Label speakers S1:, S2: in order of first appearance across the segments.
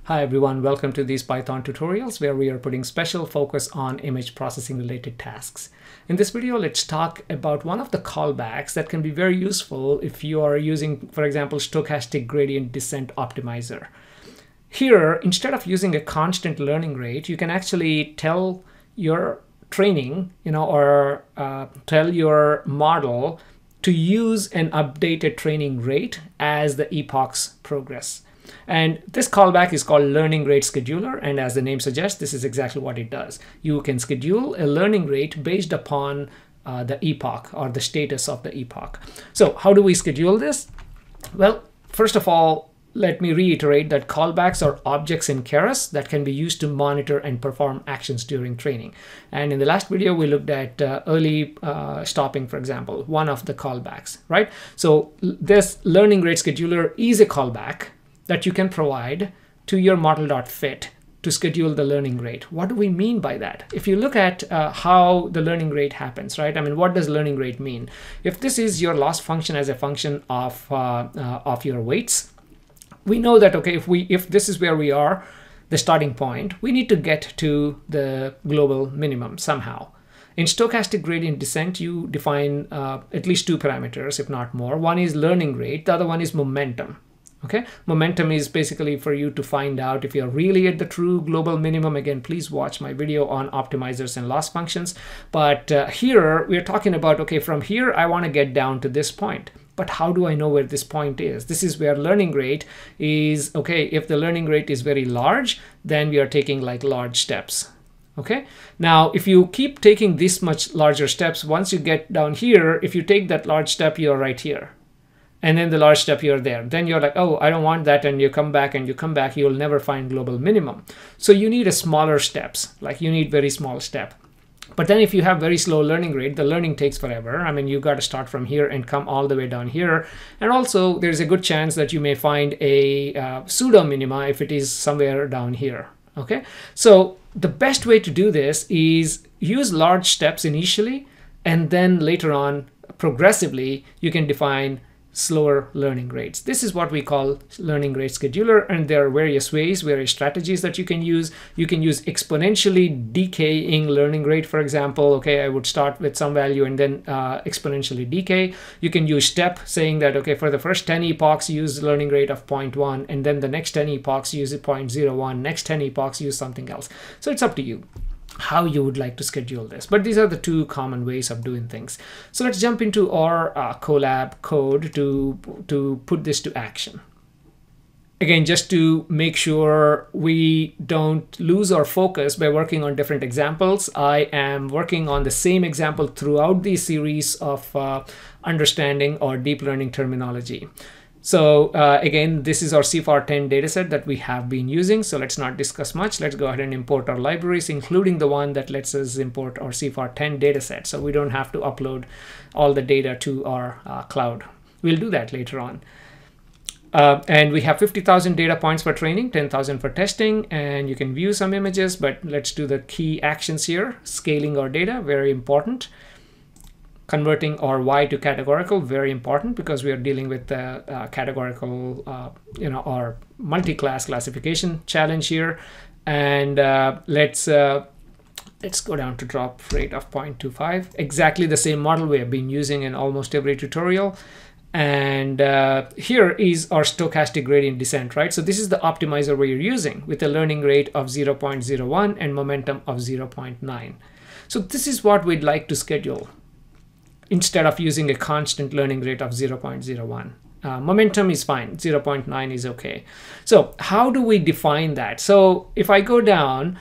S1: Hi everyone, welcome to these Python tutorials where we are putting special focus on image processing related tasks. In this video, let's talk about one of the callbacks that can be very useful if you are using, for example, stochastic gradient descent optimizer. Here, instead of using a constant learning rate, you can actually tell your training, or tell your model to use an updated training rate as the epochs progress. And this callback is called LearningRateScheduler, and as the name suggests, this is exactly what it does. You can schedule a learning rate based upon the epoch or the status of the epoch. So how do we schedule this? Well, first of all, let me reiterate that callbacks are objects in keras that can be used to monitor and perform actions during training. And in the last video, we looked at early stopping, for example, one of the callbacks, right? So this LearningRateScheduler is a callback that you can provide to your model.fit to schedule the learning rate. What do we mean by that? If you look at how the learning rate happens, right? I mean, what does learning rate mean? If this is your loss function as a function of your weights, we know that, okay, if this is where we are, the starting point, we need to get to the global minimum somehow. In stochastic gradient descent, you define at least two parameters, if not more. One is learning rate, the other one is momentum. Okay, momentum is basically for you to find out if you're really at the true global minimum. Again, please watch my video on optimizers and loss functions. But here we're talking about, okay, from here I want to get down to this point. But how do I know where this point is? This is where learning rate is, okay, if the learning rate is very large, then we are taking like large steps. Okay, now if you keep taking this much larger steps, once you get down here, if you take that large step, you're right here. And then the large step, you're there. Then you're like, oh, I don't want that. And you come back and you come back, you'll never find global minimum. So you need a smaller steps, like you need very small step. But then if you have very slow learning rate, the learning takes forever. I mean, you got to start from here and come all the way down here. And also there's a good chance that you may find a pseudo minima if it is somewhere down here. Okay, so the best way to do this is use large steps initially, and then later on progressively you can define slower learning rates. This is what we call LearningRateScheduler, and there are various ways, various strategies that you can use. You can use exponentially decaying learning rate, for example. Okay, I would start with some value and then exponentially decay. You can use step, saying that, okay, for the first 10 epochs, use learning rate of 0.1, and then the next 10 epochs, use 0.01, next 10 epochs, use something else. So it's up to you how you would like to schedule this. But these are the two common ways of doing things. So let's jump into our Colab code to put this to action. Again, just to make sure we don't lose our focus by working on different examples, I am working on the same example throughout the series of understanding or deep learning terminology. So again, this is our CFAR10 dataset that we have been using. So let's not discuss much. Let's go ahead and import our libraries, including the one that lets us import our CFAR10 dataset. So we don't have to upload all the data to our cloud. We'll do that later on. And we have 50,000 data points for training, 10,000 for testing, and you can view some images, but let's do the key actions here. Scaling our data, very important. Converting our Y to categorical, very important, because we are dealing with the categorical, our multi-class classification challenge here. And let's go down to drop rate of 0.25. Exactly the same model we have been using in almost every tutorial. And here is our stochastic gradient descent, right? So this is the optimizer we're using with a learning rate of 0.01 and momentum of 0.9. So this is what we'd like to schedule, instead of using a constant learning rate of 0.01. Momentum is fine, 0.9 is okay. So how do we define that? So if I go down,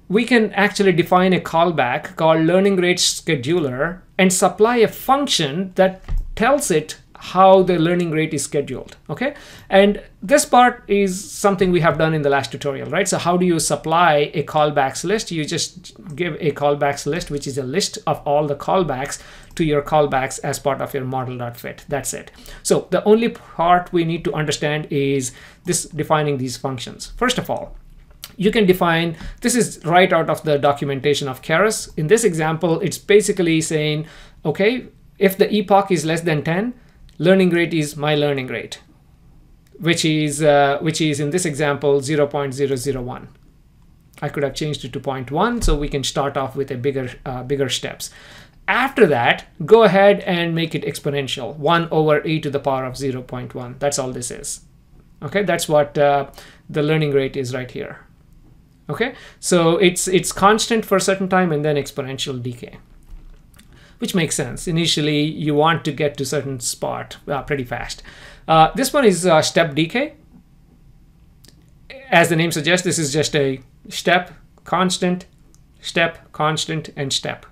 S1: we can actually define a callback called LearningRateScheduler and supply a function that tells it how the learning rate is scheduled. Okay, and this part is something we have done in the last tutorial, right? So how do you supply a callbacks list? You just give a callbacks list, which is a list of all the callbacks to your callbacks as part of your model.fit. That's it. So the only part we need to understand is this, defining these functions. First of all, you can define, this is right out of the documentation of keras. In this example, it's basically saying, okay, if the epoch is less than 10, learning rate is my learning rate. which is in this example 0.001. I could have changed it to 0.1, so we can start off with a bigger steps. After that, go ahead and make it exponential, 1 over e to the power of 0.1. That's all this is. Okay, that's what the learning rate is right here. Okay, so it's constant for a certain time and then exponential decay, which makes sense. Initially, you want to get to a certain spot pretty fast. This one is step decay. As the name suggests, this is just a step, constant, and step.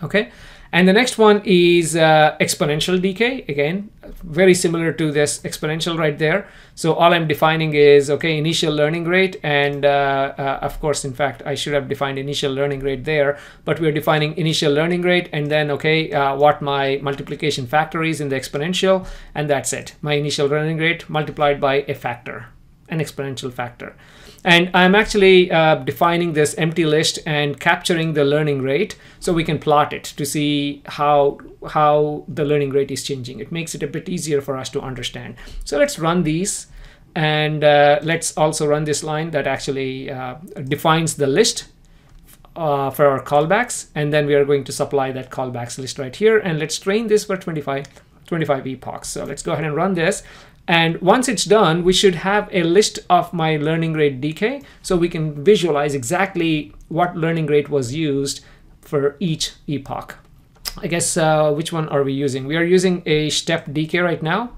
S1: Okay, and the next one is exponential decay. Again, very similar to this exponential right there. So all I'm defining is, okay, initial learning rate, and of course, in fact, I should have defined initial learning rate there, but we're defining initial learning rate, and then, okay, what my multiplication factor is in the exponential, and that's it. My initial learning rate multiplied by a factor, an exponential factor. And I'm actually defining this empty list and capturing the learning rate so we can plot it to see how the learning rate is changing. It makes it a bit easier for us to understand. So let's run these, and let's also run this line that actually defines the list for our callbacks, and then we are going to supply that callbacks list right here, and let's train this for 25 epochs. So let's go ahead and run this. And once it's done, we should have a list of my learning rate decay, so we can visualize exactly what learning rate was used for each epoch. I guess which one are we using? We are using a step decay right now.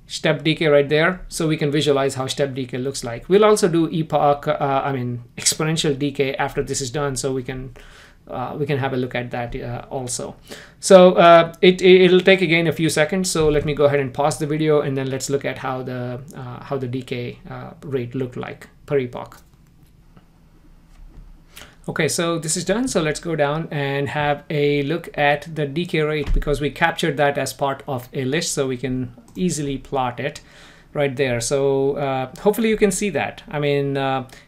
S1: Step decay right there, so we can visualize how step decay looks like. We'll also do exponential decay after this is done, so we can have a look at that also. So it'll take again a few seconds. So let me go ahead and pause the video, and then let's look at how the decay rate looked like per epoch. Okay, so this is done. So let's go down and have a look at the decay rate, because we captured that as part of a list, so we can easily plot it right there. So hopefully you can see that. I mean,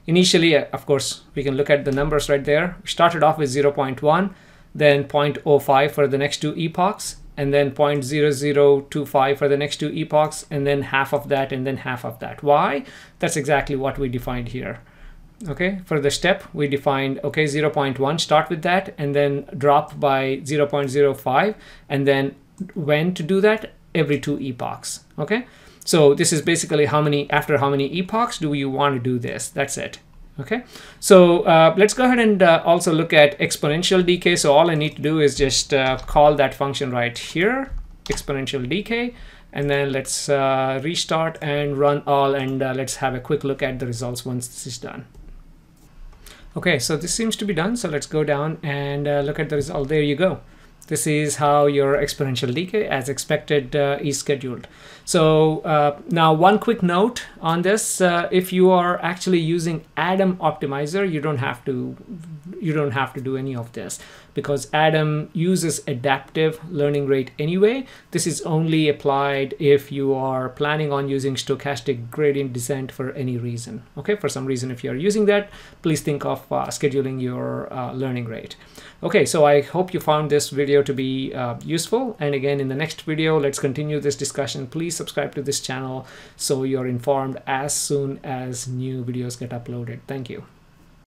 S1: initially, of course, we can look at the numbers right there. We started off with 0.1, then 0.05 for the next two epochs, and then 0.0025 for the next two epochs, and then half of that, and then half of that. Why? That's exactly what we defined here. Okay, for the step, we defined, okay, 0.1, start with that, and then drop by 0.05, and then when to do that? Every two epochs. Okay. So this is basically after how many epochs do you want to do this? That's it. Okay. So let's go ahead and also look at exponential decay. So all I need to do is just call that function right here, exponential decay, and then let's restart and run all, and let's have a quick look at the results once this is done. Okay, so this seems to be done. So let's go down and look at the result. There you go. This is how your exponential decay, as expected, is scheduled. So now one quick note on this: if you are actually using Adam optimizer, you don't have to do any of this, because Adam uses adaptive learning rate anyway. This is only applied if you are planning on using stochastic gradient descent for any reason. Okay, for some reason, if you are using that, please think of scheduling your learning rate. Okay, so I hope you found this video to be useful. And again, in the next video, let's continue this discussion. Please subscribe to this channel so you're informed as soon as new videos get uploaded. Thank you.